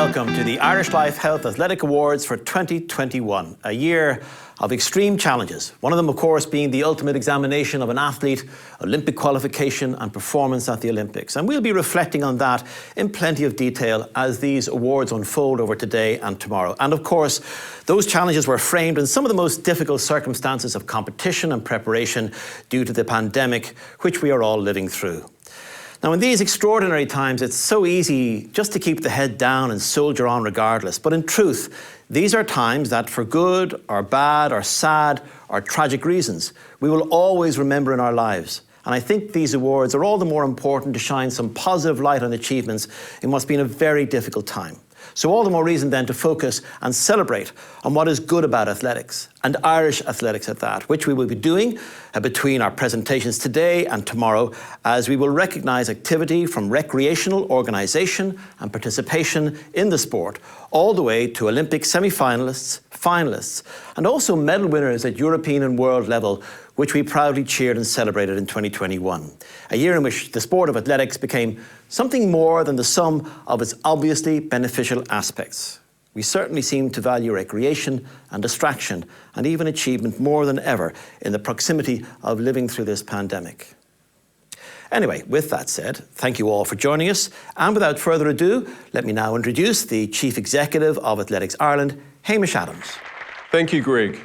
welcome to the Irish Life Health Athletic Awards for 2021, a year of extreme challenges. One of them, of course, being the ultimate examination of an athlete, Olympic qualification and performance at the Olympics. And we'll be reflecting on that in plenty of detail as these awards unfold over today and tomorrow. And of course, those challenges were framed in some of the most difficult circumstances of competition and preparation due to the pandemic, which we are all living through. Now, in these extraordinary times, it's so easy just to keep the head down and soldier on regardless. But in truth, these are times that, for good or bad or sad or tragic reasons, we will always remember in our lives. And I think these awards are all the more important to shine some positive light on achievements in what's been a very difficult time. So all the more reason then to focus and celebrate on what is good about athletics, and Irish athletics at that, which we will be doing between our presentations today and tomorrow, as we will recognise activity from recreational organisation and participation in the sport, all the way to Olympic semi-finalists, finalists, and also medal winners at European and world level, which we proudly cheered and celebrated in 2021. A year in which the sport of athletics became something more than the sum of its obviously beneficial aspects. We certainly seem to value recreation and distraction and even achievement more than ever in the proximity of living through this pandemic. Anyway, with that said, thank you all for joining us. And without further ado, let me now introduce the Chief Executive of Athletics Ireland, Hamish Adams. Thank you, Greg.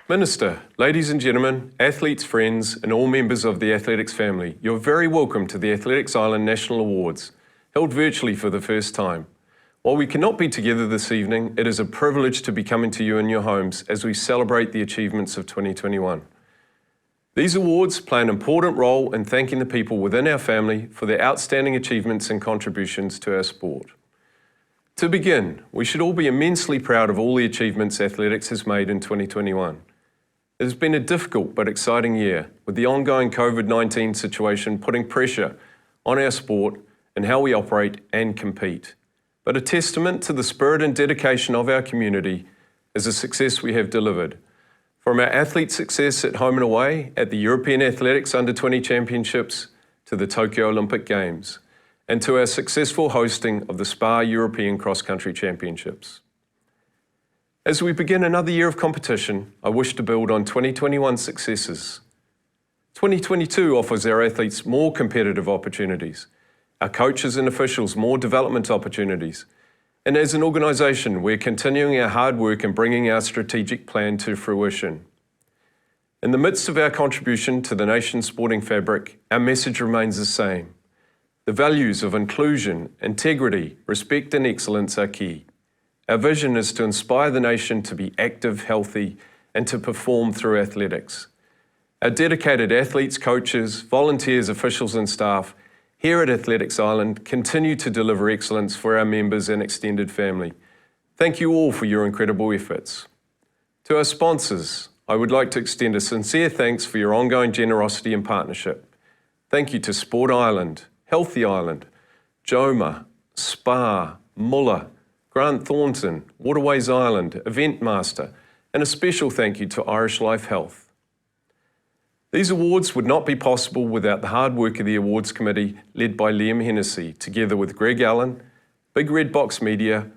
Minister, ladies and gentlemen, athletes, friends, and all members of the athletics family, you're very welcome to the Athletics Ireland National Awards, held virtually for the first time. While we cannot be together this evening, it is a privilege to be coming to you in your homes as we celebrate the achievements of 2021. These awards play an important role in thanking the people within our family for their outstanding achievements and contributions to our sport. To begin, we should all be immensely proud of all the achievements athletics has made in 2021. It has been a difficult but exciting year, with the ongoing COVID-19 situation putting pressure on our sport and how we operate and compete. But a testament to the spirit and dedication of our community is the success we have delivered. From our athlete success at home and away, at the European Athletics Under-20 Championships, to the Tokyo Olympic Games, and to our successful hosting of the Spa European Cross Country Championships. As we begin another year of competition, I wish to build on 2021's successes. 2022 offers our athletes more competitive opportunities, our coaches and officials more development opportunities, and as an organisation, we're continuing our hard work in bringing our strategic plan to fruition. In the midst of our contribution to the nation's sporting fabric, our message remains the same. The values of inclusion, integrity, respect and excellence are key. Our vision is to inspire the nation to be active, healthy, and to perform through athletics. Our dedicated athletes, coaches, volunteers, officials and staff here at Athletics Ireland continue to deliver excellence for our members and extended family. Thank you all for your incredible efforts. To our sponsors, I would like to extend a sincere thanks for your ongoing generosity and partnership. Thank you to Sport Ireland, Healthy Ireland, Joma, Spa, Muller, Grant Thornton, Waterways Ireland, Event Master, and a special thank you to Irish Life Health. These awards would not be possible without the hard work of the Awards Committee led by Liam Hennessy, together with Greg Allen, Big Red Box Media,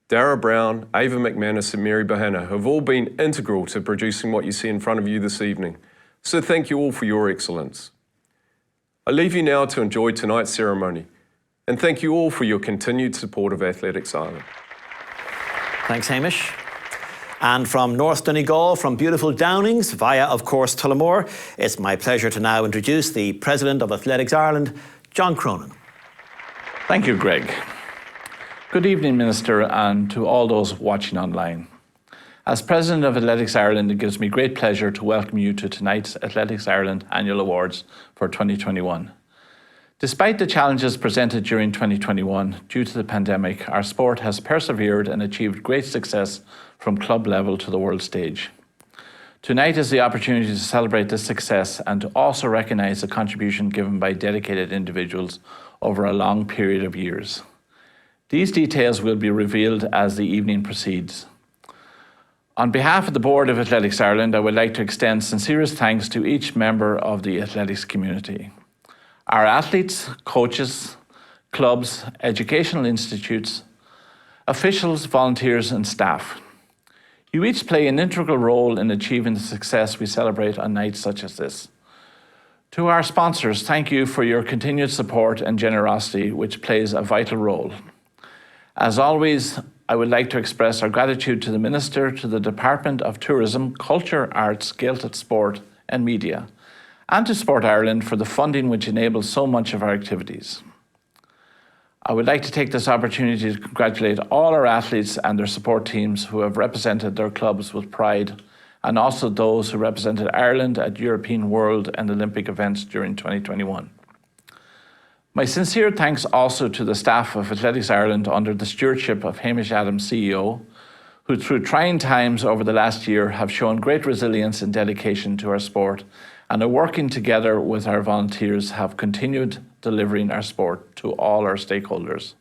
Dara Brown, Ava McManus and Mary Bahana, who have all been integral to producing what you see in front of you this evening. So thank you all for your excellence. I leave you now to enjoy tonight's ceremony, and thank you all for your continued support of Athletics Ireland. Thanks, Hamish. And from North Donegal, from beautiful Downings, via, of course, Tullamore, it's my pleasure to now introduce the President of Athletics Ireland, John Cronin. Thank you, Greg. Good evening, Minister, and to all those watching online. As President of Athletics Ireland, it gives me great pleasure to welcome you to tonight's Athletics Ireland Annual Awards for 2021. Despite the challenges presented during 2021 due to the pandemic, our sport has persevered and achieved great success from club level to the world stage. Tonight is the opportunity to celebrate this success and to also recognise the contribution given by dedicated individuals over a long period of years. These details will be revealed as the evening proceeds. On behalf of the Board of Athletics Ireland, I would like to extend sincerest thanks to each member of the athletics community. Our athletes, coaches, clubs, educational institutes, officials, volunteers and staff. You each play an integral role in achieving the success we celebrate on nights such as this. To our sponsors, thank you for your continued support and generosity, which plays a vital role. As always, I would like to express our gratitude to the Minister, to the Department of Tourism, Culture, Arts, Gaeltacht Sport and Media, and to Sport Ireland for the funding which enables so much of our activities. I would like to take this opportunity to congratulate all our athletes and their support teams who have represented their clubs with pride, and also those who represented Ireland at European, World and Olympic events during 2021. My sincere thanks also to the staff of Athletics Ireland under the stewardship of Hamish, CEO, who through trying times over the last year have shown great resilience and dedication to our sport, and are working together with our volunteers have continued delivering our sport to all our stakeholders.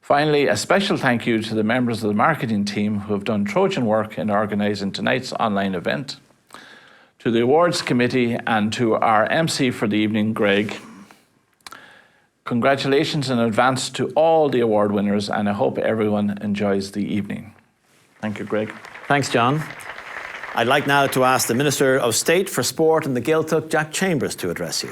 Finally, a special thank you to the members of the marketing team who have done Trojan work in organising tonight's online event, to the awards committee and to our MC for the evening, Greg. Congratulations in advance to all the award winners, and I hope everyone enjoys the evening. Thank you, Greg. Thanks, John. I'd like now to ask the Minister of State for Sport and the Gaeltacht, Jack Chambers, to address you.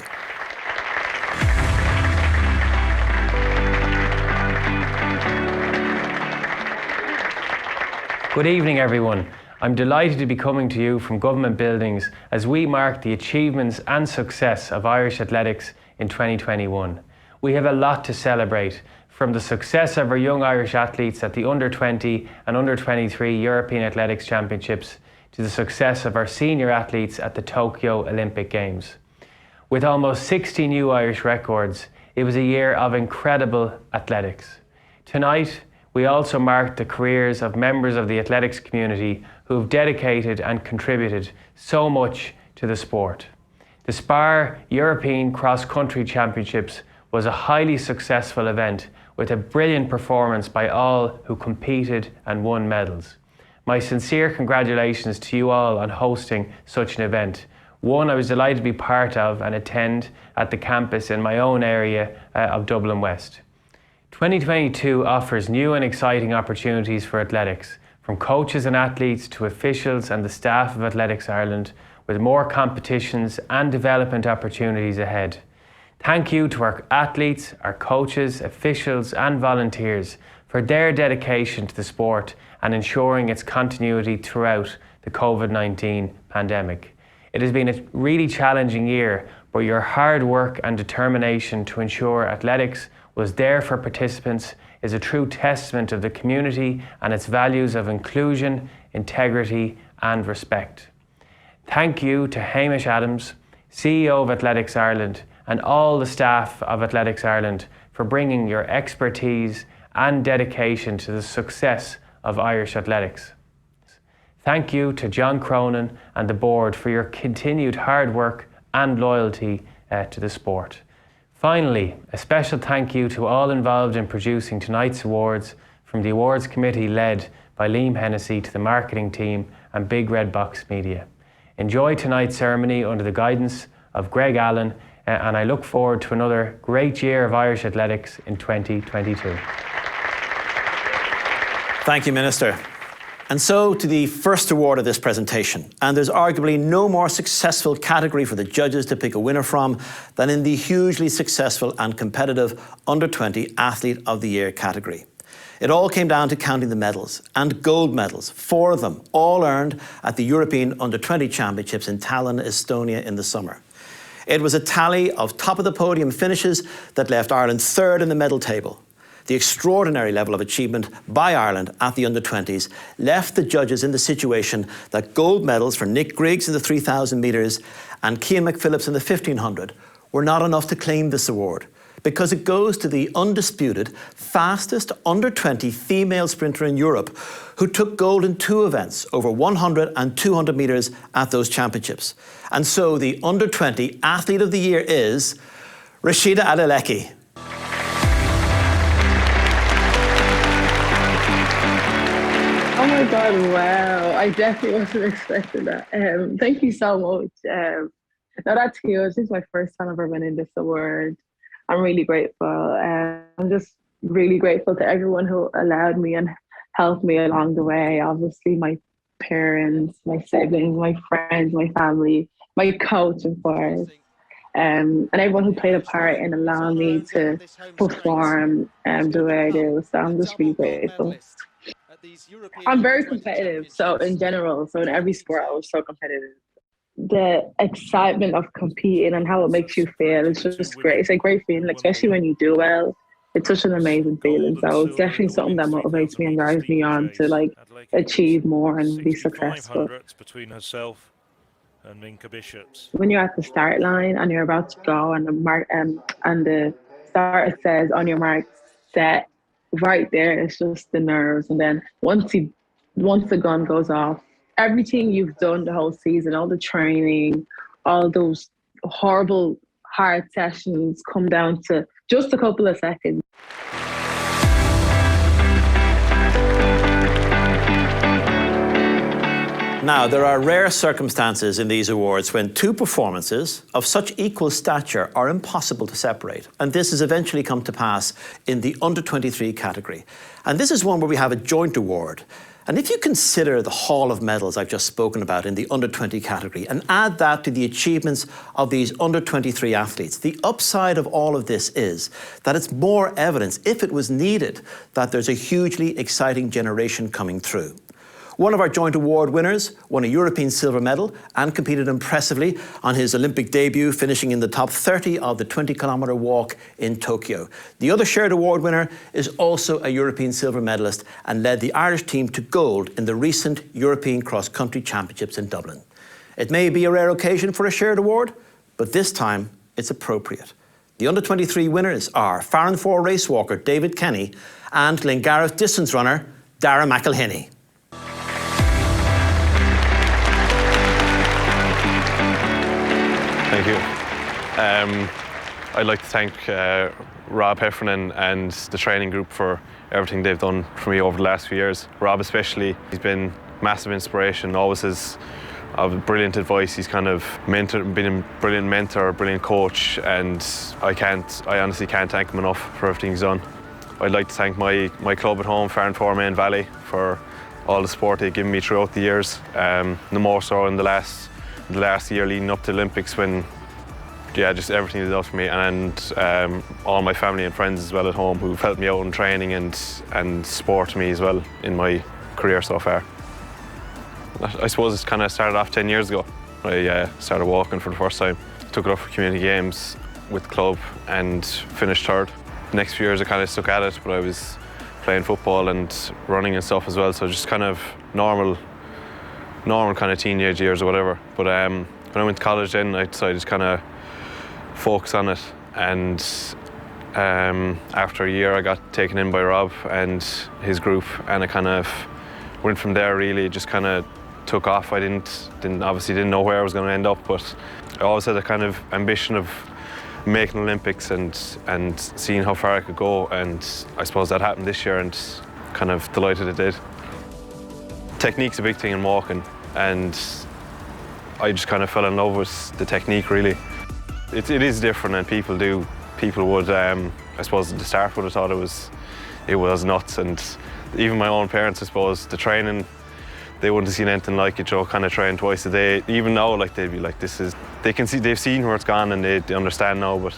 Good evening, everyone. I'm delighted to be coming to you from government buildings as we mark the achievements and success of Irish athletics in 2021. We have a lot to celebrate, from the success of our young Irish athletes at the Under-20 and Under-23 European Athletics Championships to the success of our senior athletes at the Tokyo Olympic Games. With almost 60 new Irish records, it was a year of incredible athletics. Tonight, we also marked the careers of members of the athletics community who have dedicated and contributed so much to the sport. The Spar European Cross Country Championships was a highly successful event with a brilliant performance by all who competed and won medals. My sincere congratulations to you all on hosting such an event. One I was delighted to be part of and attend at the campus in my own area of Dublin West. 2022 offers new and exciting opportunities for athletics, from coaches and athletes to officials and the staff of Athletics Ireland, with more competitions and development opportunities ahead. Thank you to our athletes, our coaches, officials and volunteers for their dedication to the sport and ensuring its continuity throughout the COVID-19 pandemic. It has been a really challenging year, but your hard work and determination to ensure athletics was there for participants is a true testament of the community and its values of inclusion, integrity and respect. Thank you to Hamish Adams, CEO of Athletics Ireland, and all the staff of Athletics Ireland for bringing your expertise and dedication to the success of Irish athletics. Thank you to John Cronin and the board for your continued hard work and loyalty to the sport. Finally, a special thank you to all involved in producing tonight's awards, from the awards committee led by Liam Hennessy to the marketing team and Big Red Box Media. Enjoy tonight's ceremony under the guidance of Greg Allen, and I look forward to another great year of Irish athletics in 2022. Thank you, Minister. And so to the first award of this presentation. And there's arguably no more successful category for the judges to pick a winner from than in the hugely successful and competitive Under-20 Athlete of the Year category. It all came down to counting the medals, and gold medals, 4 of them, all earned at the European Under-20 Championships in Tallinn, Estonia in the summer. It was a tally of top-of-the-podium finishes that left Ireland third in the medal table. The extraordinary level of achievement by Ireland at the under-20s left the judges in the situation that gold medals for Nick Griggs in the 3,000 metres and Cian McPhillips in the 1,500 were not enough to claim this award, because it goes to the undisputed fastest under-20 female sprinter in Europe, who took gold in 2 events over 100 and 200 metres at those championships. And so the Under-20 Athlete of the Year is Rashida Adeleke. Oh my God, wow. I definitely wasn't expecting that. Thank you so much. No, that's huge. This is my first time ever winning this award. I'm really grateful. I'm just really grateful to everyone who allowed me and helped me along the way. Obviously, my parents, my siblings, my friends, my family, my coach, of course, and everyone who played a part in allowing me to perform the way I do. So I'm just really grateful. I'm very competitive. So in general, so in every sport, I was so competitive. The excitement of competing and how it makes you feel is just great. It's a great feeling, especially when you do well. It's such an amazing feeling. So it's definitely something that motivates me and drives me on to like achieve more and be successful. Between herself and Minka Bishops. When you're at the start line and you're about to go, and the starter says on your mark, set, right there, it's just the nerves. And then once the gun goes off, everything you've done the whole season, all the training, all those horrible hard sessions come down to just a couple of seconds. Now, there are rare circumstances in these awards when two performances of such equal stature are impossible to separate. And this has eventually come to pass in the under-23 category. And this is one where we have a joint award. And if you consider the haul of medals I've just spoken about in the under-20 category and add that to the achievements of these under-23 athletes, the upside of all of this is that it's more evidence, if it was needed, that there's a hugely exciting generation coming through. One of our joint award winners won a European silver medal and competed impressively on his Olympic debut, finishing in the top 30 of the 20-kilometre walk in Tokyo. The other shared award winner is also a European silver medalist and led the Irish team to gold in the recent European Cross-Country Championships in Dublin. It may be a rare occasion for a shared award, but this time it's appropriate. The under-23 winners are Farran 4 race walker David Kenny and Glengarriff distance runner Dara McElhinney. Thank you. I'd like to thank Rob Heffernan and the training group for everything they've done for me over the last few years. Rob especially, he's been massive inspiration, always has brilliant advice. He's kind of been a brilliant mentor, a brilliant coach, and I honestly can't thank him enough for everything he's done. I'd like to thank my club at home, Farran 4 Main Valley, for all the support they've given me throughout the years, no more so in the last year leading up to the Olympics, when just everything they did for me, and all my family and friends as well at home who've helped me out in training and support me as well in my career so far. I suppose it kind of started off 10 years ago. I started walking for the first time. Took it up for community games with the club and finished third. The next few years I kind of stuck at it, but I was playing football and running and stuff as well, so just kind of normal kind of teenage years or whatever. But when I went to college then, I decided to kind of focus on it, and after a year I got taken in by Rob and his group, and I kind of went from there. Really just kind of took off. I obviously didn't know where I was going to end up, but I always had a kind of ambition of making Olympics and seeing how far I could go, and I suppose that happened this year, and kind of delighted it did. Technique's a big thing in walking, and I just kind of fell in love with the technique, really. It is different, and people would, I suppose at the start would have thought it was nuts, and even my own parents, I suppose, the training, they wouldn't have seen anything like it. Kind of train twice a day. Even now, like, they'd be like, they've seen where it's gone, and they understand now, but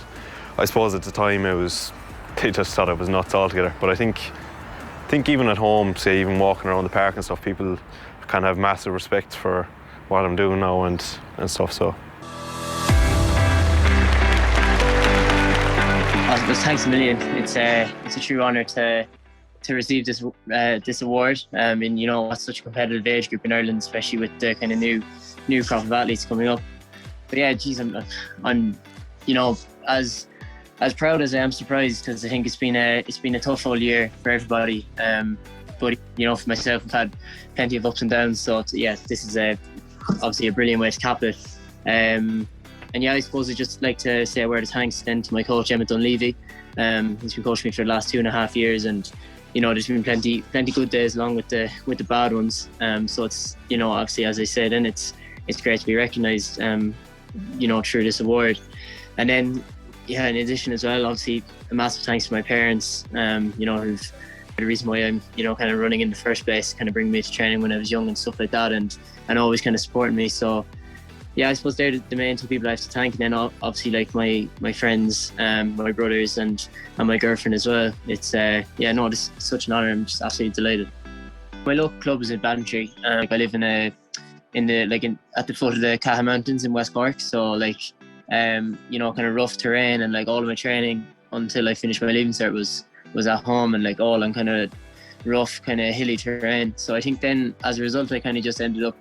I suppose at the time they just thought it was nuts altogether. But I think even at home, say even walking around the park and stuff, people kind of have massive respect for what I'm doing now and stuff, so. Well, thanks a million. It's a true honour to receive this award. In what's such a competitive age group in Ireland, especially with the kind of new crop of athletes coming up. But yeah, geez, I'm as proud as I am surprised, because I think it's been a tough whole year for everybody. But for myself, I've had plenty of ups and downs. So this is obviously a brilliant way to cap it. And I suppose I'd just like to say a word of thanks then to my coach, Emma Dunleavy. He's been coaching me for the last 2.5 years, and there's been plenty good days along with the bad ones. So it's obviously, as I said, and it's great to be recognised through this award. And then yeah, in addition as well, obviously a massive thanks to my parents, you know, who've the reason why I'm, you know, kind of running in the first place, kind of bringing me to training when I was young and stuff like that, and always kind of supporting me. So yeah, I suppose they're the main two people I have to thank. And then obviously like my friends, my brothers and my girlfriend as well. It's yeah, no, it's such an honour. I'm just absolutely delighted. My local club is in Bantry. I live at the foot of the Caha Mountains in West Cork. So like, you know, kind of rough terrain, and like all of my training until I finished my leaving cert was at home, and like all on kind of rough, kind of hilly terrain. So I think then as a result, I kind of just ended up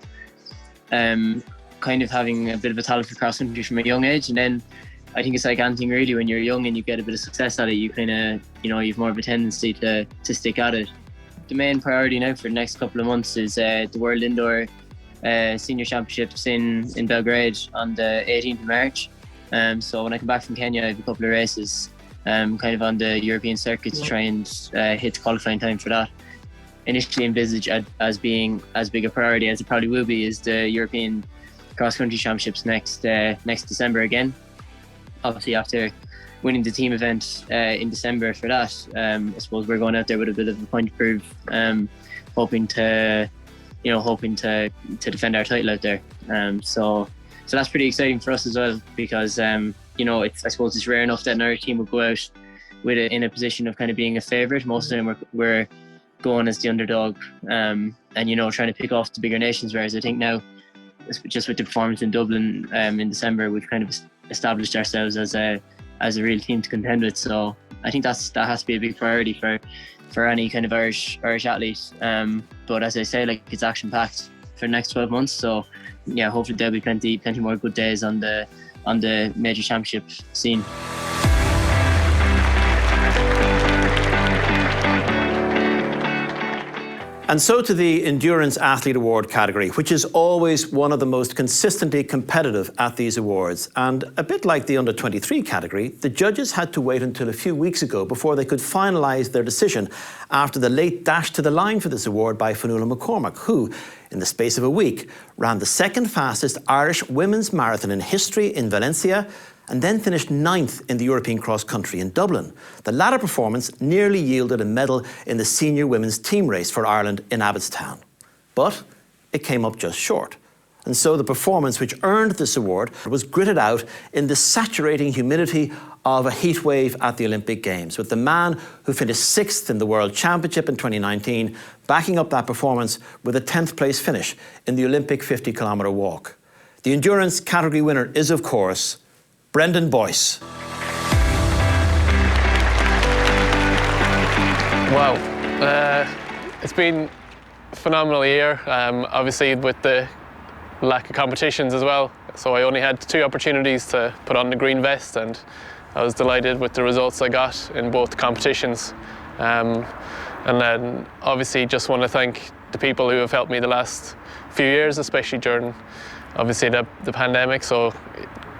kind of having a bit of a talent for cross country from a young age. And then I think it's like anything really, when you're young and you get a bit of success at it, you kind of, you know, you've more of a tendency to stick at it. The main priority now for the next couple of months is the World Indoor Senior Championships in Belgrade on the 18th of March. So when I come back from Kenya, I have a couple of races kind of on the European circuit to try and hit the qualifying time for that. Initially envisaged as being as big a priority as it probably will be is the European cross-country championships next December again. Obviously after winning the team event in December for that, I suppose we're going out there with a bit of a point to prove, hoping to defend our title out there. So that's pretty exciting for us as well, because you know, I suppose it's rare enough that another team would go out in a position of kind of being a favourite. Most of them we're going as the underdog, and you know, trying to pick off the bigger nations. Whereas I think now, just with the performance in Dublin in December, we've kind of established ourselves as a real team to contend with. So I think that has to be a big priority for any kind of Irish athlete. But as I say, like, it's action packed for the next 12 months. So yeah, hopefully there'll be plenty more good days on the major championship scene. And so to the Endurance Athlete Award category, which is always one of the most consistently competitive at these awards. And a bit like the Under-23 category, the judges had to wait until a few weeks ago before they could finalise their decision after the late dash to the line for this award by Fionnuala McCormack, who, in the space of a week, ran the second fastest Irish women's marathon in history in Valencia, and then finished 9th in the European cross country in Dublin. The latter performance nearly yielded a medal in the senior women's team race for Ireland in Abbottstown. But it came up just short. And so the performance which earned this award was gritted out in the saturating humidity of a heat wave at the Olympic Games, with the man who finished 6th in the World Championship in 2019 backing up that performance with a 10th place finish in the Olympic 50-kilometre walk. The endurance category winner is, of course, Brendan Boyce. Wow, it's been a phenomenal year, obviously with the lack of competitions as well. So I only had 2 opportunities to put on the green vest, and I was delighted with the results I got in both competitions. And then obviously just want to thank the people who have helped me the last few years, especially during obviously the pandemic. So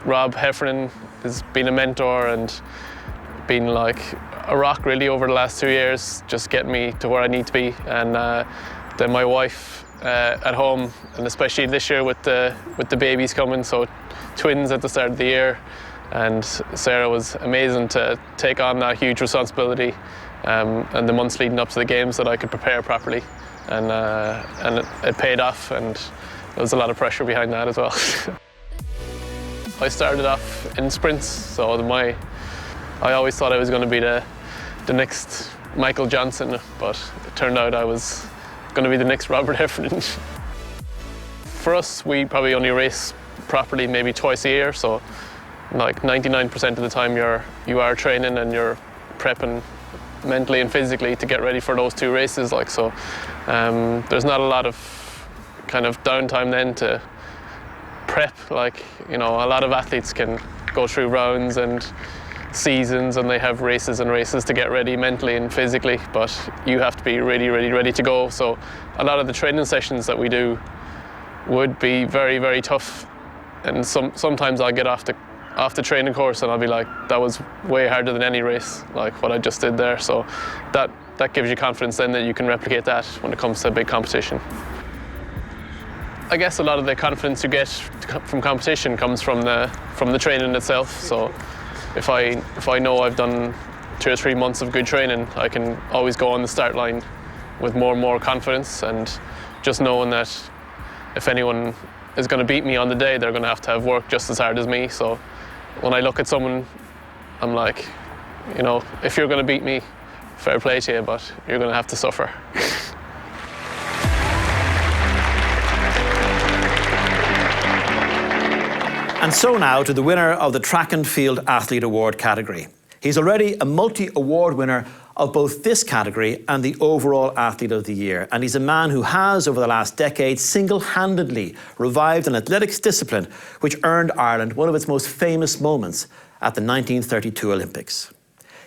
Rob Heffernan has been a mentor and been like a rock really over the last 2 years, just getting me to where I need to be. And then my wife at home, and especially this year with the babies coming, so twins at the start of the year. And Sarah was amazing to take on that huge responsibility, and the months leading up to the games that I could prepare properly. And it paid off, and there was a lot of pressure behind that as well. I started off in sprints, so I always thought I was going to be the next Michael Johnson, but it turned out I was going to be the next Robert Heffernan. For us, we probably only race properly maybe twice a year, so like 99% of the time you are training and you're prepping mentally and physically to get ready for those 2 races. Like, so there's not a lot of kind of downtime then to prep. Like, you know, a lot of athletes can go through rounds and seasons, and they have races and races to get ready mentally and physically, but you have to be really, really ready to go. So a lot of the training sessions that we do would be very, very tough, and sometimes I'll get off the training course and I'll be like, that was way harder than any race, like what I just did there. So that gives you confidence then that you can replicate that when it comes to a big competition. I guess a lot of the confidence you get from competition comes from the training itself. So if I know I've done 2 or 3 months of good training, I can always go on the start line with more and more confidence, and just knowing that if anyone is going to beat me on the day, they're going to have worked just as hard as me. So when I look at someone, I'm like, you know, if you're going to beat me, fair play to you, but you're going to have to suffer. And so now to the winner of the Track and Field Athlete Award category. He's already a multi-award winner of both this category and the overall Athlete of the Year. And he's a man who has, over the last decade, single-handedly revived an athletics discipline which earned Ireland one of its most famous moments at the 1932 Olympics.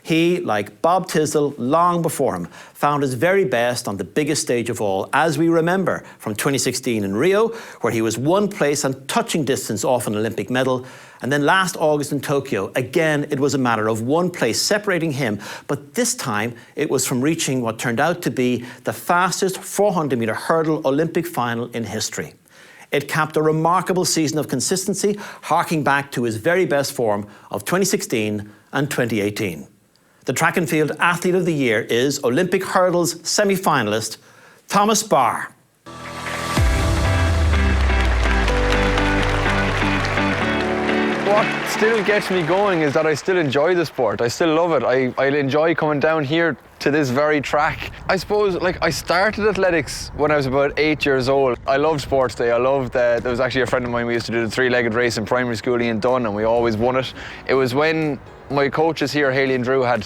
He, like Bob Tisdall long before him, found his very best on the biggest stage of all, as we remember from 2016 in Rio, where he was one place and touching distance off an Olympic medal. And then last August in Tokyo, again, it was a matter of one place separating him, but this time it was from reaching what turned out to be the fastest 400-metre hurdle Olympic final in history. It capped a remarkable season of consistency, harking back to his very best form of 2016 and 2018. The Track and Field Athlete of the Year is Olympic hurdles semi-finalist Thomas Barr. What still gets me going is that I still enjoy the sport. I still love it. I enjoy coming down here to this very track. I suppose, like, I started athletics when I was about 8 years old. I loved sports day. I loved there was actually a friend of mine, we used to do the three-legged race in primary school in Dunn, and we always won it. It was when my coaches here, Haley and Drew, had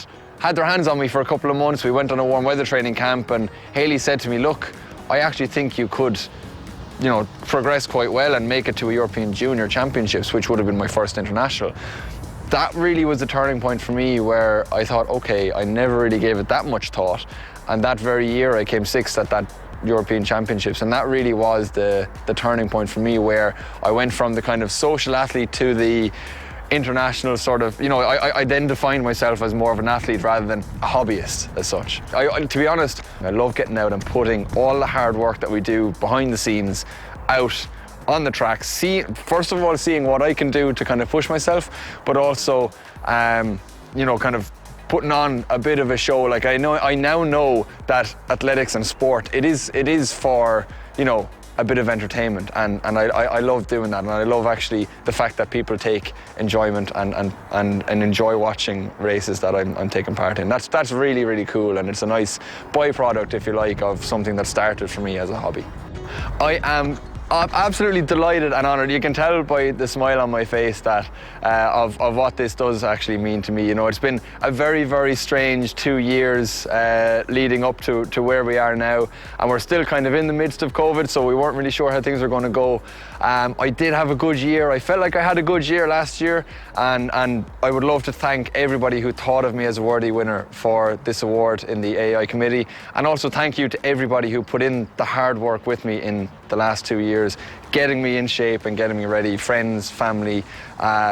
their hands on me for a couple of months. We went on a warm weather training camp, and Haley said to me, look, I actually think you could, you know, progress quite well and make it to a European Junior Championships, which would have been my first international. That really was the turning point for me, where I thought, okay, I never really gave it that much thought. And that very year I came sixth at that European Championships, and that really was the turning point for me, where I went from the kind of social athlete to the international sort of, you know, I then defined myself as more of an athlete rather than a hobbyist as such. To be honest, I love getting out and putting all the hard work that we do behind the scenes out on the track. First of all, seeing what I can do to kind of push myself, but also, you know, kind of putting on a bit of a show. Like I now know that athletics and sport, it is for, you know, a bit of entertainment, and I love doing that, and I love actually the fact that people take enjoyment and enjoy watching races that I'm taking part in. That's really, really cool, and it's a nice byproduct, if you like, of something that started for me as a hobby. I am absolutely delighted and honoured. You can tell by the smile on my face that of what this does actually mean to me. You know, it's been a very, very strange 2 years leading up to where we are now, and we're still kind of in the midst of COVID, so we weren't really sure how things were going to go. I did have a good year. I felt like I had a good year last year, and I would love to thank everybody who thought of me as a worthy winner for this award in the AI committee, and also thank you to everybody who put in the hard work with me in the last 2 years, getting me in shape and getting me ready, friends, family,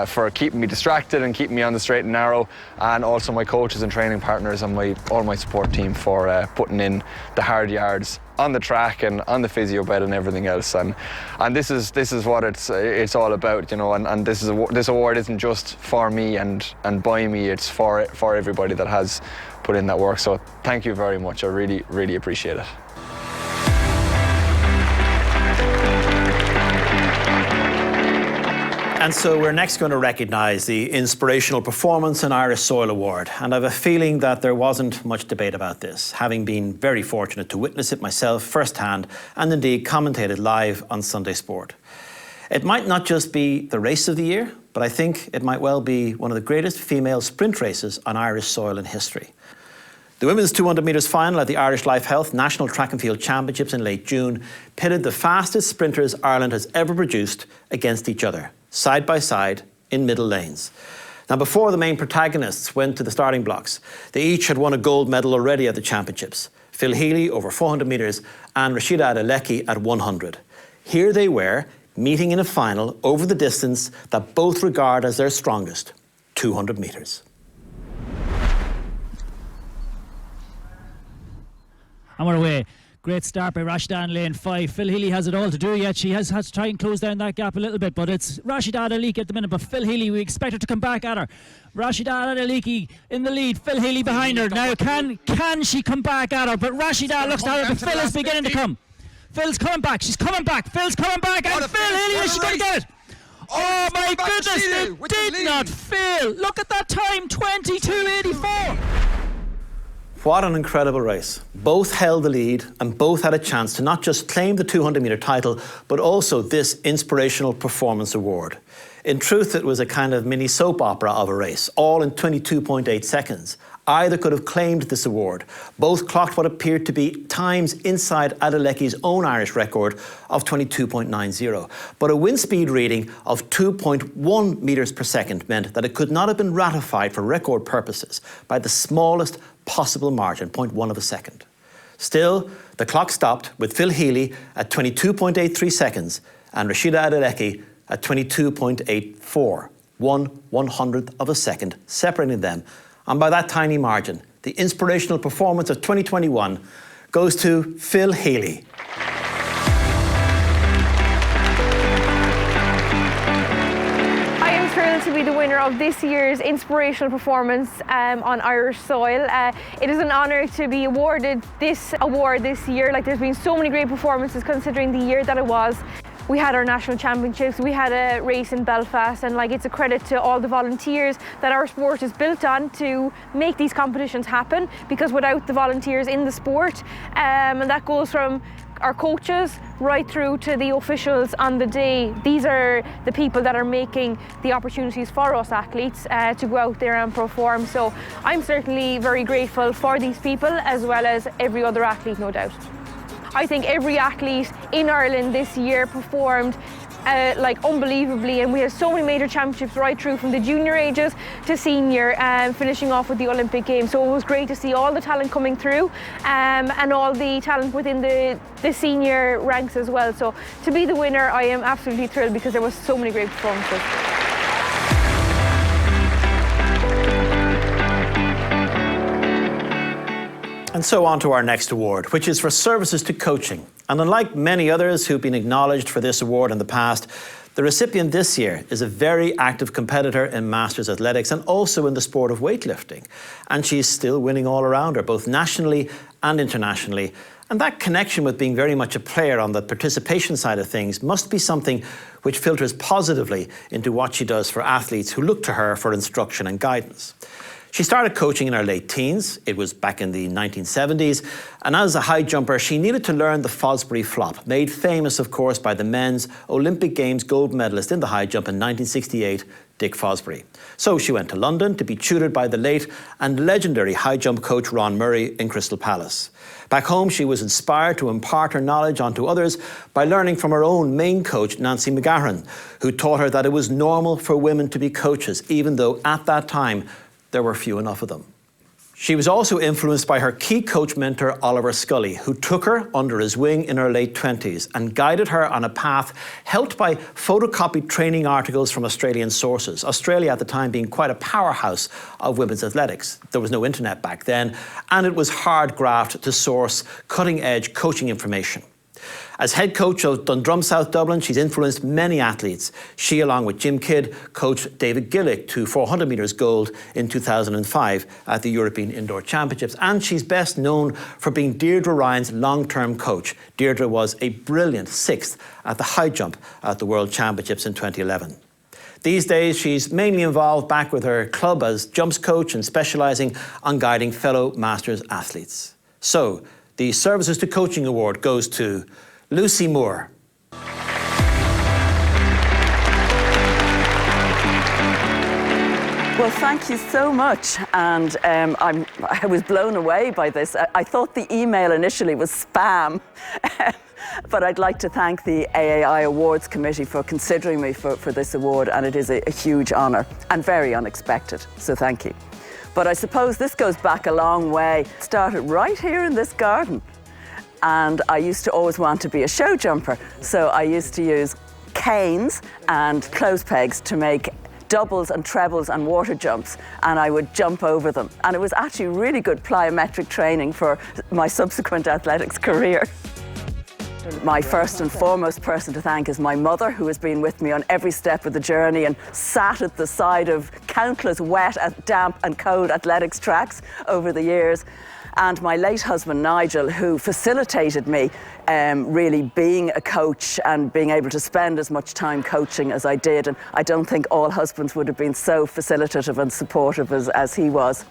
for keeping me distracted and keeping me on the straight and narrow, and also my coaches and training partners and all my support team for putting in the hard yards on the track and on the physio bed and everything else. And this is what it's all about, you know. And this award isn't just for me and by me. It's for everybody that has put in that work. So thank you very much. I really, really appreciate it. And so we're next going to recognise the Inspirational Performance and Irish Soil Award. And I have a feeling that there wasn't much debate about this, having been very fortunate to witness it myself firsthand and indeed commentated live on Sunday Sport. It might not just be the race of the year, but I think it might well be one of the greatest female sprint races on Irish soil in history. The women's 200 metres final at the Irish Life Health National Track and Field Championships in late June pitted the fastest sprinters Ireland has ever produced against each other, side by side in middle lanes. Now, before the main protagonists went to the starting blocks, they each had won a gold medal already at the championships. Phil Healy over 400 metres and Rashida Adeleke at 100. Here they were, meeting in a final over the distance that both regard as their strongest, 200 metres. And we're away. Great start by Rashida in lane 5. Phil Healy has it all to do yet. She has to try and close down that gap a little bit, but it's Rashida Adaliki at the minute, but Phil Healy, we expect her to come back at her. Rashida Adaliki in the lead, Phil Healy behind her. Now can she come back at her? But Rashida looks at her, but Phil is beginning to come. Phil's coming back, she's coming back, Phil's coming back, and Phil Healy, is she going to get it? Oh my goodness, it did not fail. Look at that time, 22.84. What an incredible race. Both held the lead and both had a chance to not just claim the 200-metre title, but also this Inspirational Performance Award. In truth, it was a kind of mini soap opera of a race, all in 22.8 seconds. Either could have claimed this award. Both clocked what appeared to be times inside Adeleki's own Irish record of 22.90. But a wind speed reading of 2.1 metres per second meant that it could not have been ratified for record purposes by the smallest possible margin, 0.1 of a second. Still, the clock stopped with Phil Healy at 22.83 seconds and Rashida Adeleki at 22.84, 1/100th of a second separating them. And by that tiny margin, the Inspirational Performance of 2021 goes to Phil Healy. I am thrilled to be the winner of this year's Inspirational Performance on Irish soil. It is an honour to be awarded this award this year. Like, there's been so many great performances considering the year that it was. We had our national championships, we had a race in Belfast, and it's a credit to all the volunteers that our sport is built on to make these competitions happen, because without the volunteers in the sport, and that goes from our coaches right through to the officials on the day. These are the people that are making the opportunities for us athletes to go out there and perform. So I'm certainly very grateful for these people, as well as every other athlete, no doubt. I think every athlete in Ireland this year performed unbelievably, and we had so many major championships right through from the junior ages to senior, finishing off with the Olympic Games. So it was great to see all the talent coming through, and all the talent within the senior ranks as well. So to be the winner, I am absolutely thrilled, because there was so many great performances. And so on to our next award, which is for services to coaching. And unlike many others who've been acknowledged for this award in the past, the recipient this year is a very active competitor in Masters athletics and also in the sport of weightlifting. And she's still winning all around her, both nationally and internationally. And that connection with being very much a player on the participation side of things must be something which filters positively into what she does for athletes who look to her for instruction and guidance. She started coaching in her late teens. It was back in the 1970s. And as a high jumper, she needed to learn the Fosbury flop, made famous, of course, by the men's Olympic Games gold medalist in the high jump in 1968, Dick Fosbury. So she went to London to be tutored by the late and legendary high jump coach Ron Murray in Crystal Palace. Back home, she was inspired to impart her knowledge onto others by learning from her own main coach, Nancy McGahern, who taught her that it was normal for women to be coaches, even though at that time, there were few enough of them. She was also influenced by her key coach mentor, Oliver Scully, who took her under his wing in her late 20s and guided her on a path helped by photocopied training articles from Australian sources, Australia at the time being quite a powerhouse of women's athletics. There was no internet back then, and it was hard graft to source cutting-edge coaching information. As head coach of Dundrum South Dublin, she's influenced many athletes. She, along with Jim Kidd, coached David Gillick to 400 metres gold in 2005 at the European Indoor Championships. And she's best known for being Deirdre Ryan's long-term coach. Deirdre was a brilliant 6th at the high jump at the World Championships in 2011. These days, she's mainly involved back with her club as jumps coach and specialising on guiding fellow Masters athletes. So, the Services to Coaching Award goes to Lucy Moore. Well, thank you so much, and I was blown away by this. I thought the email initially was spam, but I'd like to thank the AAI Awards Committee for considering me for this award, and it is a huge honour and very unexpected, so thank you. But I suppose this goes back a long way. It started right here in this garden. And I used to always want to be a show jumper. So I used to use canes and clothes pegs to make doubles and trebles and water jumps, and I would jump over them. And it was actually really good plyometric training for my subsequent athletics career. My first and foremost person to thank is my mother, who has been with me on every step of the journey and sat at the side of countless wet, damp and cold athletics tracks over the years. And my late husband, Nigel, who facilitated me really being a coach and being able to spend as much time coaching as I did. And I don't think all husbands would have been so facilitative and supportive as he was.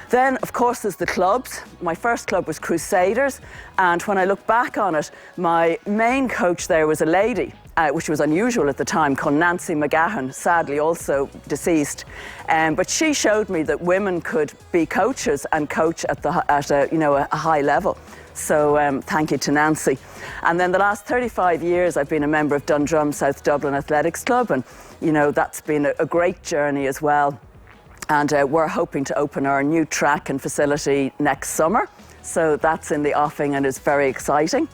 Then, of course, there's the clubs. My first club was Crusaders, and when I look back on it, my main coach there was a lady, which was unusual at the time, called Nancy McGahan, sadly also deceased. But she showed me that women could be coaches and coach at a high level. So thank you to Nancy. And then the last 35 years, I've been a member of Dundrum South Dublin Athletics Club, and that's been a great journey as well. And we're hoping to open our new track and facility next summer. So that's in the offing and is very exciting.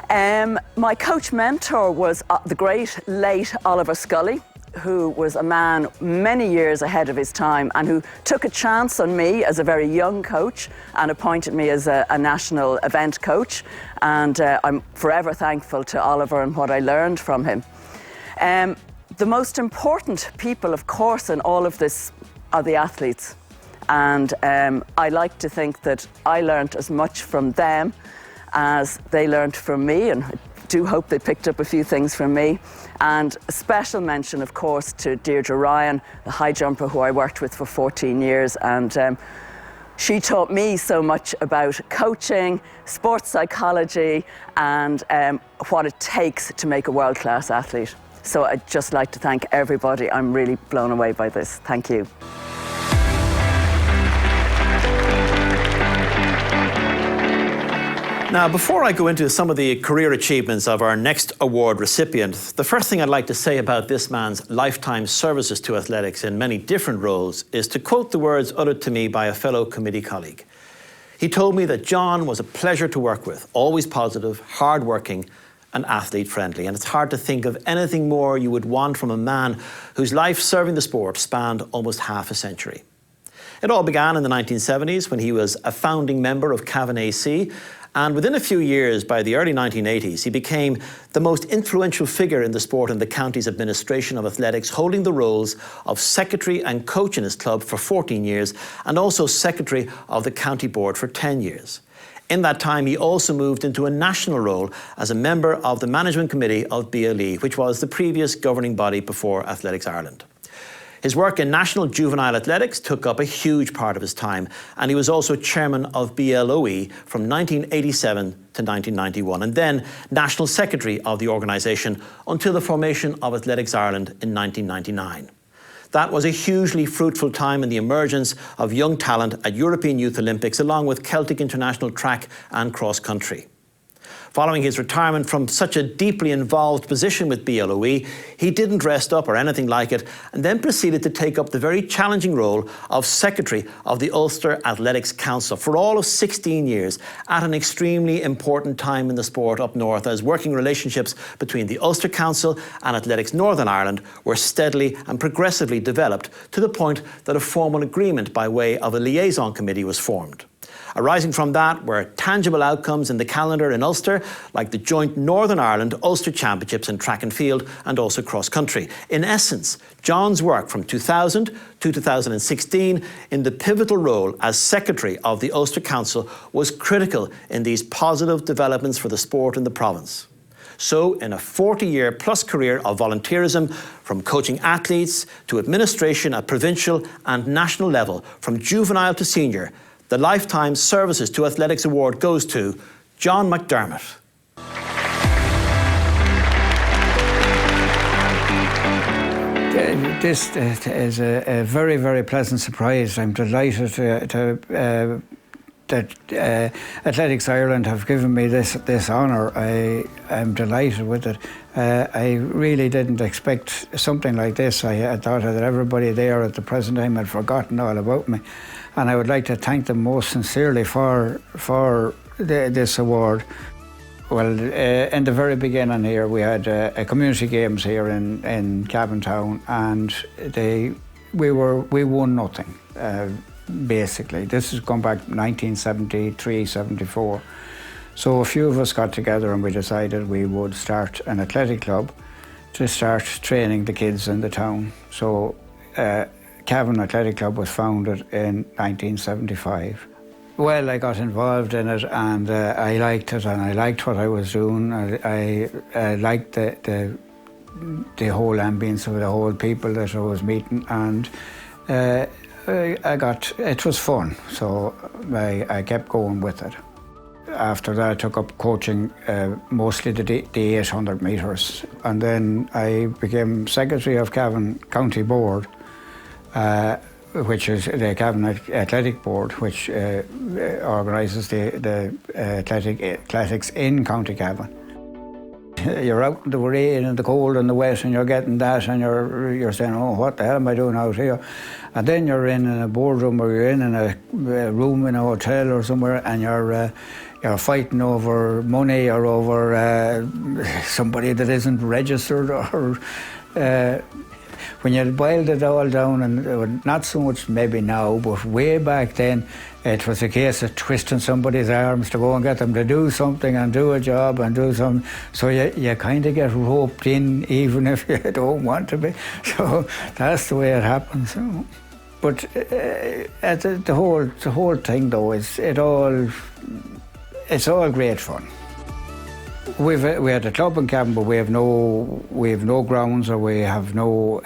My coach mentor was the great late Oliver Scully, who was a man many years ahead of his time and who took a chance on me as a very young coach and appointed me as a national event coach. And I'm forever thankful to Oliver and what I learned from him. The most important people, of course, in all of this are the athletes, and I like to think that I learned as much from them as they learned from me, and I do hope they picked up a few things from me. And a special mention, of course, to Deirdre Ryan, the high jumper who I worked with for 14 years, and she taught me so much about coaching, sports psychology, and what it takes to make a world-class athlete. So I'd just like to thank everybody. I'm really blown away by this. Thank you. Now, before I go into some of the career achievements of our next award recipient, the first thing I'd like to say about this man's lifetime services to athletics in many different roles is to quote the words uttered to me by a fellow committee colleague. He told me that John was a pleasure to work with, always positive, hard-working, and athlete-friendly. And it's hard to think of anything more you would want from a man whose life serving the sport spanned almost half a century. It all began in the 1970s when he was a founding member of Cavan AC, and within a few years, by the early 1980s, he became the most influential figure in the sport in the county's administration of athletics, holding the roles of secretary and coach in his club for 14 years, and also secretary of the county board for 10 years. In that time, he also moved into a national role as a member of the management committee of BLE, which was the previous governing body before Athletics Ireland. His work in national juvenile athletics took up a huge part of his time, and he was also chairman of BLOE from 1987 to 1991, and then national secretary of the organisation until the formation of Athletics Ireland in 1999. That was a hugely fruitful time in the emergence of young talent at European Youth Olympics, along with Celtic International track and cross country. Following his retirement from such a deeply involved position with BLOE, he didn't rest up or anything like it, and then proceeded to take up the very challenging role of Secretary of the Ulster Athletics Council for all of 16 years, at an extremely important time in the sport up north, as working relationships between the Ulster Council and Athletics Northern Ireland were steadily and progressively developed to the point that a formal agreement by way of a liaison committee was formed. Arising from that were tangible outcomes in the calendar in Ulster, like the joint Northern Ireland Ulster Championships in track and field and also cross country. In essence, John's work from 2000 to 2016 in the pivotal role as Secretary of the Ulster Council was critical in these positive developments for the sport in the province. So, in a 40-year plus career of volunteerism, from coaching athletes to administration at provincial and national level, from juvenile to senior, the Lifetime Services to Athletics Award goes to John McDermott. This is a very, very pleasant surprise. I'm delighted that Athletics Ireland have given me this honour. I'm delighted with it. I really didn't expect something like this. I thought that everybody there at the present time had forgotten all about me. And I would like to thank them most sincerely for this award. Well, in the very beginning here, we had a community games here in Cavan Town, and we won nothing, basically. This is going back 1973, 74. So a few of us got together and we decided we would start an athletic club to start training the kids in the town. So Cavan Athletic Club was founded in 1975. Well, I got involved in it, and I liked it, and I liked what I was doing. I liked the whole ambience of the whole people that I was meeting, and it was fun, so I kept going with it. After that, I took up coaching, mostly the 800 metres, and then I became secretary of Cavan County Board, which is the Cavan Athletic Board, which organises the athletics in County Cavan. You're out in the rain and the cold and the wet, and you're getting that, and you're saying, oh, what the hell am I doing out here? And then you're in a boardroom, or you're in a room in a hotel or somewhere, and you're fighting over money or over somebody that isn't registered, or when you boiled it all down, and not so much maybe now, but way back then, it was a case of twisting somebody's arms to go and get them to do something and do a job and do something. So you kind of get roped in, even if you don't want to be. So that's the way it happens. So. But the whole thing, though, it's all great fun. We had a club in Cavan, but we have no grounds, or we have no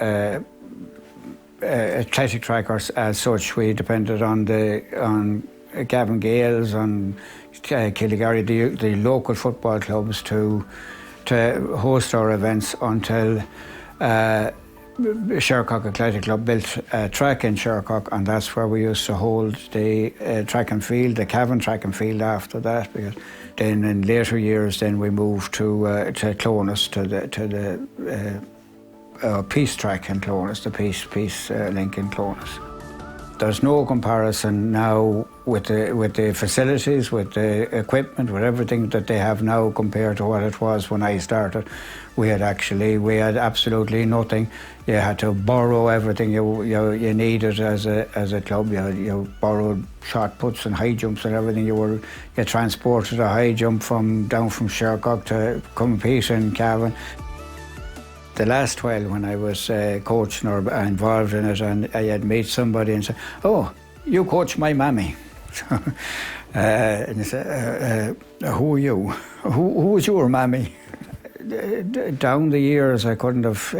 athletic trackers as such. We depended on Cavan Gaels, on Killygarry, the local football clubs, to host our events until Shercock Athletic Club built a track in Shercock, and that's where we used to hold the track and field, the Cavan track and field after that. Because then in later years, then we moved to Clonus, to the Peace track in Clonus, the Peace link in Clonus. There's no comparison now with the facilities, with the equipment, with everything that they have now compared to what it was when I started. We had absolutely nothing. You had to borrow everything you needed as a club. You borrowed shot puts and high jumps and everything. You transported a high jump down from Shercock to compete in Cavan. The last while when I was coaching or involved in it, and I had met somebody and said, oh, you coach my mammy. And he said, who are you? Who's your mammy? Down the years, I couldn't have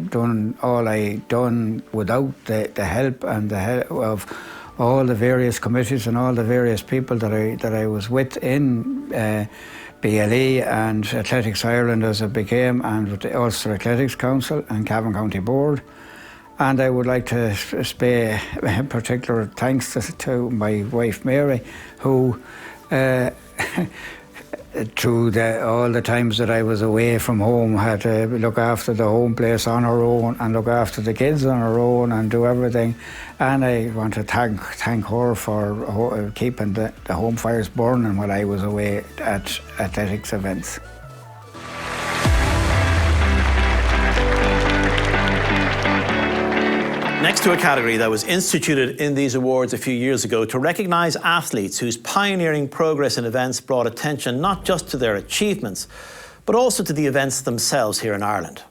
done all I done without the help of all the various committees and all the various people that I was with in BLE and Athletics Ireland as it became, and with the Ulster Athletics Council and Cavan County Board. And I would like to pay particular thanks to my wife Mary, who through all the times that I was away from home, had to look after the home place on her own and look after the kids on her own and do everything. And I want to thank her for keeping the home fires burning while I was away at athletics events. Next to a category that was instituted in these awards a few years ago to recognise athletes whose pioneering progress in events brought attention not just to their achievements, but also to the events themselves here in Ireland.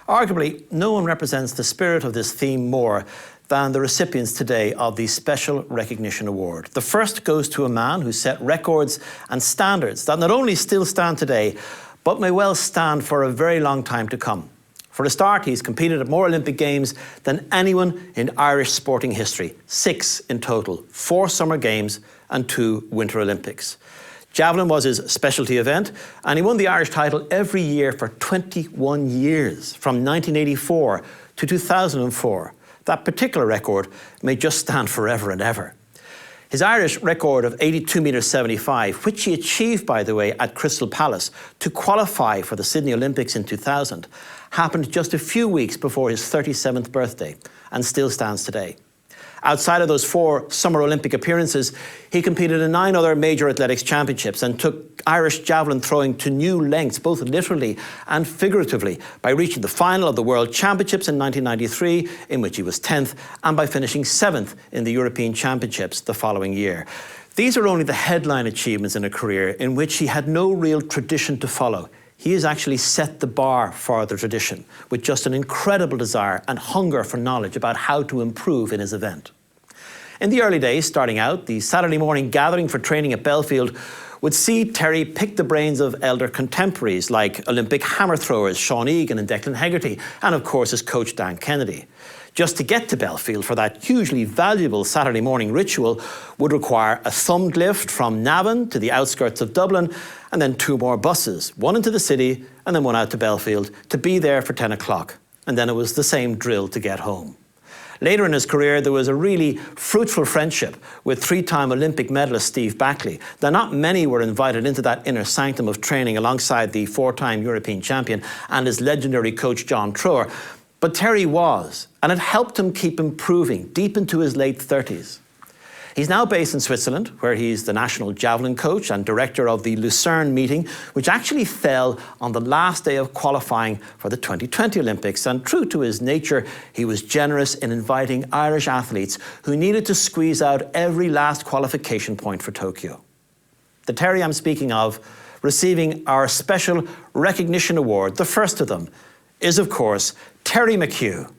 Arguably, no one represents the spirit of this theme more than the recipients today of the Special Recognition Award. The first goes to a man who set records and standards that not only still stand today, but may well stand for a very long time to come. For a start, he's competed at more Olympic Games than anyone in Irish sporting history. 6 in total, 4 Summer Games and 2 Winter Olympics. Javelin was his specialty event, and he won the Irish title every year for 21 years, from 1984 to 2004. That particular record may just stand forever and ever. His Irish record of 82.75 metres, which he achieved, by the way, at Crystal Palace to qualify for the Sydney Olympics in 2000, happened just a few weeks before his 37th birthday and still stands today. Outside of those 4 Summer Olympic appearances, he competed in 9 other major athletics championships and took Irish javelin throwing to new lengths, both literally and figuratively, by reaching the final of the World Championships in 1993, in which he was 10th, and by finishing 7th in the European Championships the following year. These are only the headline achievements in a career in which he had no real tradition to follow. He has actually set the bar for the tradition with just an incredible desire and hunger for knowledge about how to improve in his event. In the early days, starting out, the Saturday morning gathering for training at Belfield would see Terry pick the brains of elder contemporaries like Olympic hammer throwers Sean Egan and Declan Hegarty, and of course his coach Dan Kennedy. Just to get to Belfield for that hugely valuable Saturday morning ritual would require a thumbed lift from Navan to the outskirts of Dublin, and then 2 more buses, one into the city and then one out to Belfield, to be there for 10 o'clock. And then it was the same drill to get home. Later in his career, there was a really fruitful friendship with 3-time Olympic medalist Steve Backley. Though not many were invited into that inner sanctum of training alongside the 4-time European champion and his legendary coach John Trower. But Terry was, and it helped him keep improving deep into his late 30s. He's now based in Switzerland, where he's the national javelin coach and director of the Lucerne meeting, which actually fell on the last day of qualifying for the 2020 Olympics. And true to his nature, he was generous in inviting Irish athletes who needed to squeeze out every last qualification point for Tokyo. The Terry I'm speaking of, receiving our special recognition award, the first of them, is of course Terry McHugh.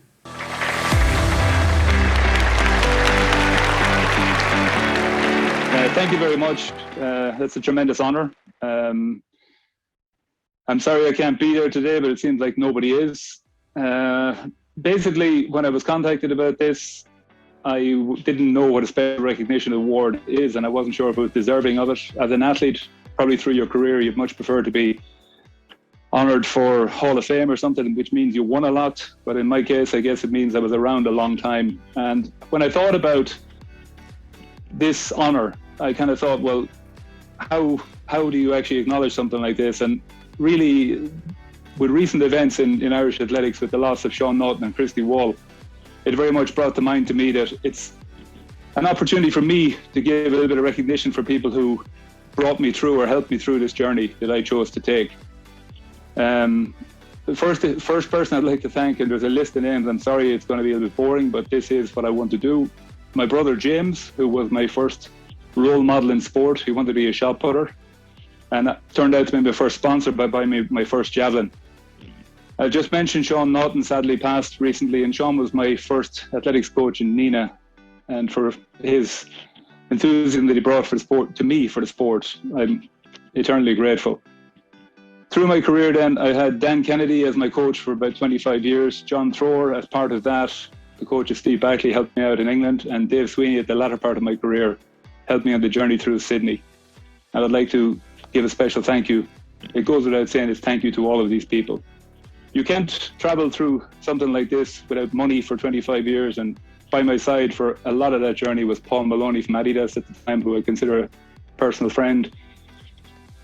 Thank you very much. That's a tremendous honour. I'm sorry I can't be there today, but it seems like nobody is. Basically, when I was contacted about this, I didn't know what a special recognition award is, and I wasn't sure if it was deserving of it. As an athlete, probably through your career, you'd much prefer to be honoured for Hall of Fame or something, which means you won a lot. But in my case, I guess it means I was around a long time. And when I thought about this honour, I kind of thought, well, how do you actually acknowledge something like this? And really, with recent events in Irish athletics, with the loss of Sean Naughton and Christy Wall, it very much brought to mind to me that it's an opportunity for me to give a little bit of recognition for people who brought me through or helped me through this journey that I chose to take. The first person I'd like to thank, and there's a list of names, I'm sorry it's going to be a bit boring, but this is what I want to do. My brother James, who was my first role model in sport. He wanted to be a shot putter, and that turned out to be my first sponsor by buying me my first javelin. I just mentioned Sean Naughton sadly passed recently, and Sean was my first athletics coach in Nina, and for his enthusiasm that he brought for the sport, to me for the sport, I'm eternally grateful. Through my career then, I had Dan Kennedy as my coach for about 25 years, John Trower as part of that, the coach of Steve Backley helped me out in England, and Dave Sweeney at the latter part of my career helped me on the journey through Sydney. And I'd like to give a special thank you. It goes without saying, it's thank you to all of these people. You can't travel through something like this without money for 25 years, and by my side for a lot of that journey was Paul Maloney from Adidas at the time, who I consider a personal friend.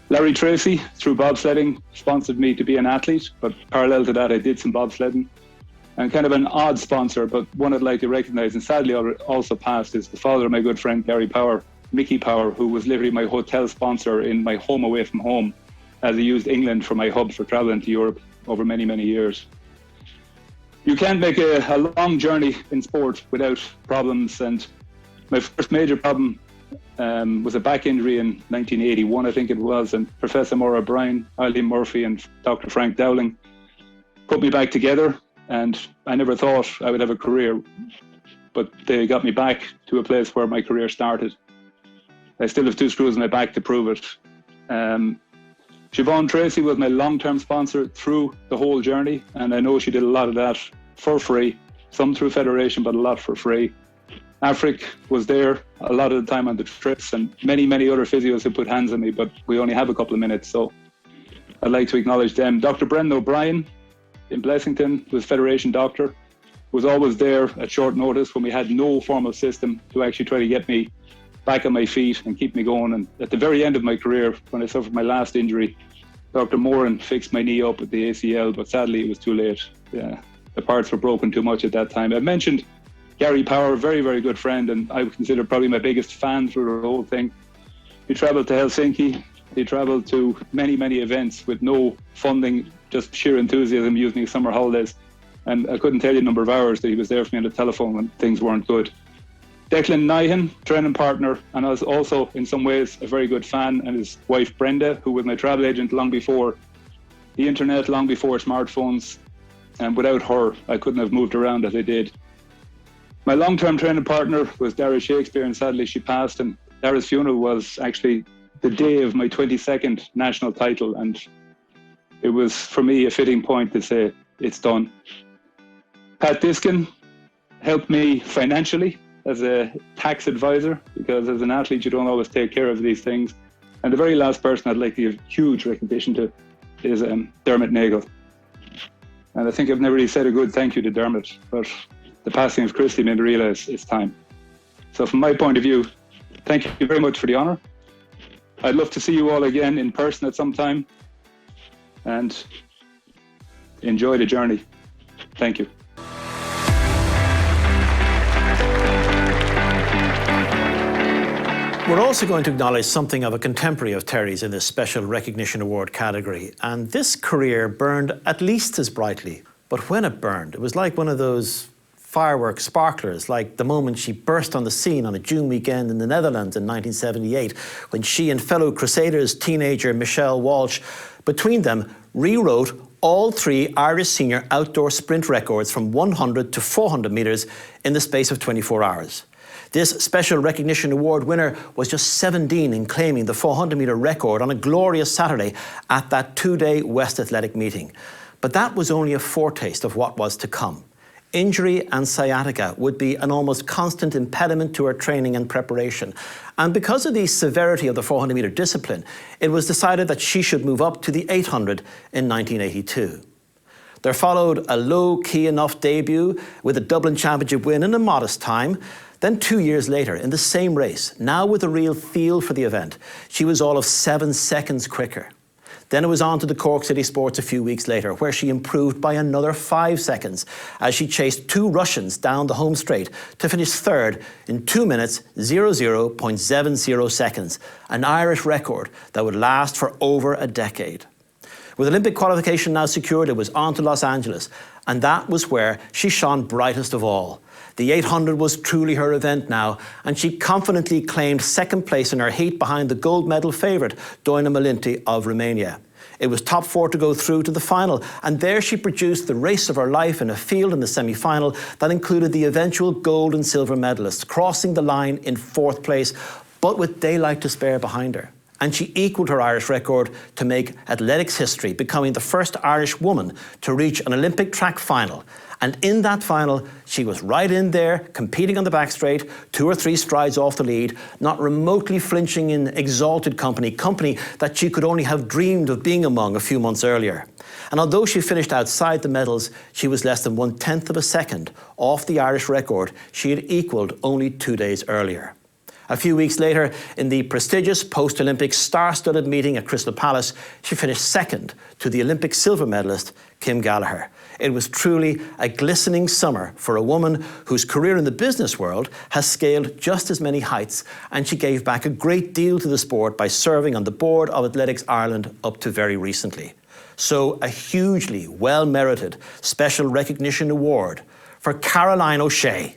Larry Tracy, through bobsledding, sponsored me to be an athlete, but parallel to that I did some bobsledding. And kind of an odd sponsor, but one I'd like to recognise, and sadly also passed, is the father of my good friend Gary Power, Mickey Power, who was literally my hotel sponsor in my home away from home, as I used England for my hub for travelling to Europe over many, many years. You can't make a long journey in sport without problems, and my first major problem was a back injury in 1981, I think it was, and Professor Maura O'Brien, Eileen Murphy and Dr. Frank Dowling put me back together, and I never thought I would have a career, but they got me back to a place where my career started. I still have 2 screws in my back to prove it. Siobhan Tracy was my long-term sponsor through the whole journey, and I know she did a lot of that for free, some through Federation, but a lot for free. Afric was there a lot of the time on the trips, and many, many other physios who put hands on me, but we only have a couple of minutes, so I'd like to acknowledge them. Dr. Brendan O'Brien in Blessington, was Federation doctor, was always there at short notice when we had no formal system to actually try to get me back on my feet and keep me going. And at the very end of my career, when I suffered my last injury, Dr. Moran fixed my knee up at the ACL, but sadly it was too late. The parts were broken too much at that time. I mentioned Gary Power, very, very good friend, and I would consider probably my biggest fan through the whole thing. He travelled to Helsinki. He travelled to many, many events with no funding, just sheer enthusiasm using his summer holidays. And I couldn't tell you the number of hours that he was there for me on the telephone when things weren't good. Declan Nyhan, training partner, and I was also in some ways a very good fan, and his wife Brenda, who was my travel agent long before the internet, long before smartphones. And without her, I couldn't have moved around as I did. My long-term training partner was Dara Shakespeare, and sadly she passed. And Dara's funeral was actually the day of my 22nd national title, and it was for me a fitting point to say it's done. Pat Diskin helped me financially as a tax advisor, because as an athlete you don't always take care of these things. And the very last person I'd like to give huge recognition to is Dermot Nagle. And I think I've never really said a good thank you to Dermot, but the passing of Christy made me realise it's time. So from my point of view, thank you very much for the honour. I'd love to see you all again in person at some time, and enjoy the journey. Thank you. We're also going to acknowledge something of a contemporary of Terry's in this special recognition award category. And this career burned at least as brightly. But when it burned, it was like one of those fireworks sparklers, like the moment she burst on the scene on a June weekend in the Netherlands in 1978, when she and fellow Crusaders teenager Michelle Walsh, between them, rewrote all three Irish senior outdoor sprint records from 100 to 400 metres in the space of 24 hours. This special recognition award winner was just 17 in claiming the 400-metre record on a glorious Saturday at that two-day West Athletic meeting. But that was only a foretaste of what was to come. Injury and sciatica would be an almost constant impediment to her training and preparation. And because of the severity of the 400-metre discipline, it was decided that she should move up to the 800 in 1982. There followed a low-key enough debut with a Dublin Championship win in a modest time. Then 2 years later, in the same race, now with a real feel for the event, she was all of 7 seconds quicker. Then it was on to the Cork City Sports a few weeks later, where she improved by another 5 seconds as she chased 2 Russians down the home straight to finish third in 2 minutes 00.70 seconds, an Irish record that would last for over a decade. With Olympic qualification now secured, it was on to Los Angeles, and that was where she shone brightest of all. The 800 was truly her event now, and she confidently claimed second place in her heat behind the gold medal favourite, Doina Malinti of Romania. It was top 4 to go through to the final, and there she produced the race of her life in a field in the semi-final that included the eventual gold and silver medalists, crossing the line in 4th place, but with daylight to spare behind her. And she equalled her Irish record to make athletics history, becoming the first Irish woman to reach an Olympic track final. And in that final, she was right in there, competing on the back straight, 2 or 3 strides off the lead, not remotely flinching in exalted company that she could only have dreamed of being among a few months earlier. And although she finished outside the medals, she was less than 1/10 of a second off the Irish record she had equalled only 2 days earlier. A few weeks later, in the prestigious post-Olympic star-studded meeting at Crystal Palace, she finished second to the Olympic silver medalist, Kim Gallagher. It was truly a glistening summer for a woman whose career in the business world has scaled just as many heights, and she gave back a great deal to the sport by serving on the board of Athletics Ireland up to very recently. So a hugely well-merited special recognition award for Caroline O'Shea.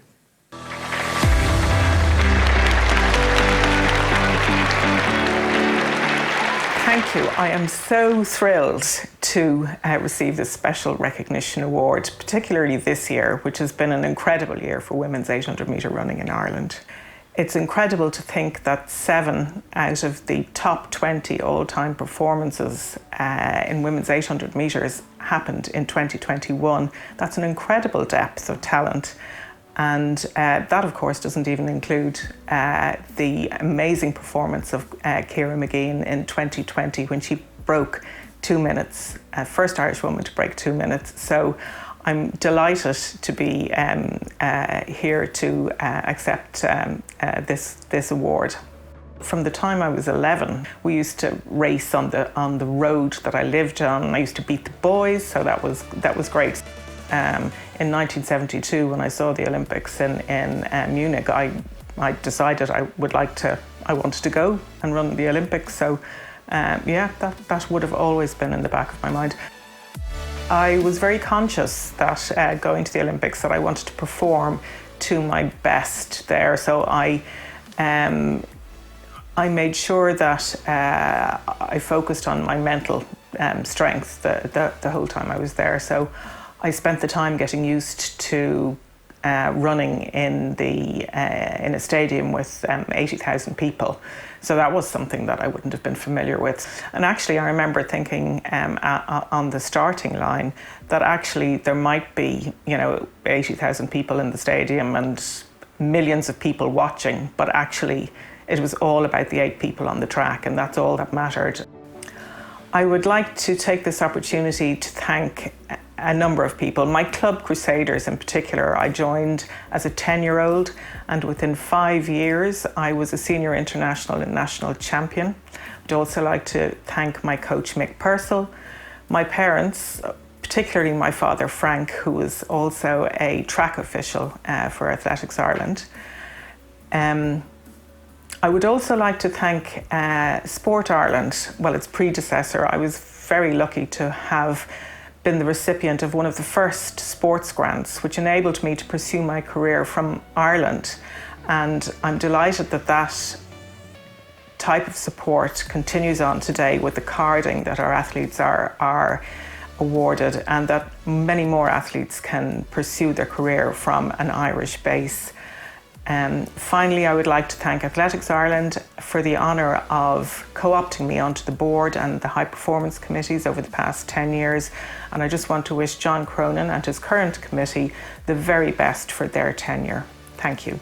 Thank you. I am so thrilled to receive this special recognition award, particularly this year, which has been an incredible year for women's 800 metre running in Ireland. It's incredible to think that 7 out of the top 20 all-time performances in women's 800 metres happened in 2021. That's an incredible depth of talent. And that, of course, doesn't even include the amazing performance of Ciara Mageean in 2020 when she broke 2 minutes, first Irish woman to break 2 minutes. So I'm delighted to be here to accept this award. From the time I was 11, we used to race on the road that I lived on. I used to beat the boys, so that was great. in 1972, when I saw the Olympics in Munich, I decided I wanted to go and run the Olympics. So yeah, that would have always been in the back of my mind. I was very conscious that going to the Olympics, that I wanted to perform to my best there. So I made sure that I focused on my mental strength the whole time I was there. So I spent the time getting used to running in a stadium with 80,000 people. So that was something that I wouldn't have been familiar with. And actually, I remember thinking on the starting line that actually there might be, 80,000 people in the stadium and millions of people watching, but actually it was all about the 8 people on the track, and that's all that mattered. I would like to take this opportunity to thank a number of people. My club Crusaders in particular, I joined as a 10-year-old, and within 5 years I was a senior international and national champion. I'd also like to thank my coach Mick Purcell, my parents, particularly my father Frank, who was also a track official for Athletics Ireland. I would also like to thank Sport Ireland, well, its predecessor. I was very lucky to have been the recipient of one of the first sports grants, which enabled me to pursue my career from Ireland. And I'm delighted that that type of support continues on today with the carding that our athletes are awarded, and that many more athletes can pursue their career from an Irish base. Finally, I would like to thank Athletics Ireland for the honour of co-opting me onto the board and the high performance committees over the past 10 years. And I just want to wish John Cronin and his current committee the very best for their tenure. Thank you.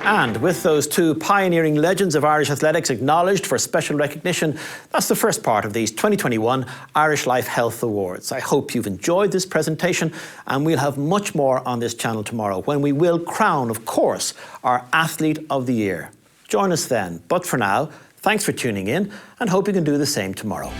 And with those 2 pioneering legends of Irish athletics acknowledged for special recognition, that's the first part of these 2021 Irish Life Health Awards. I hope you've enjoyed this presentation, and we'll have much more on this channel tomorrow when we will crown, of course, our Athlete of the Year. Join us then. But for now, thanks for tuning in, and hope you can do the same tomorrow.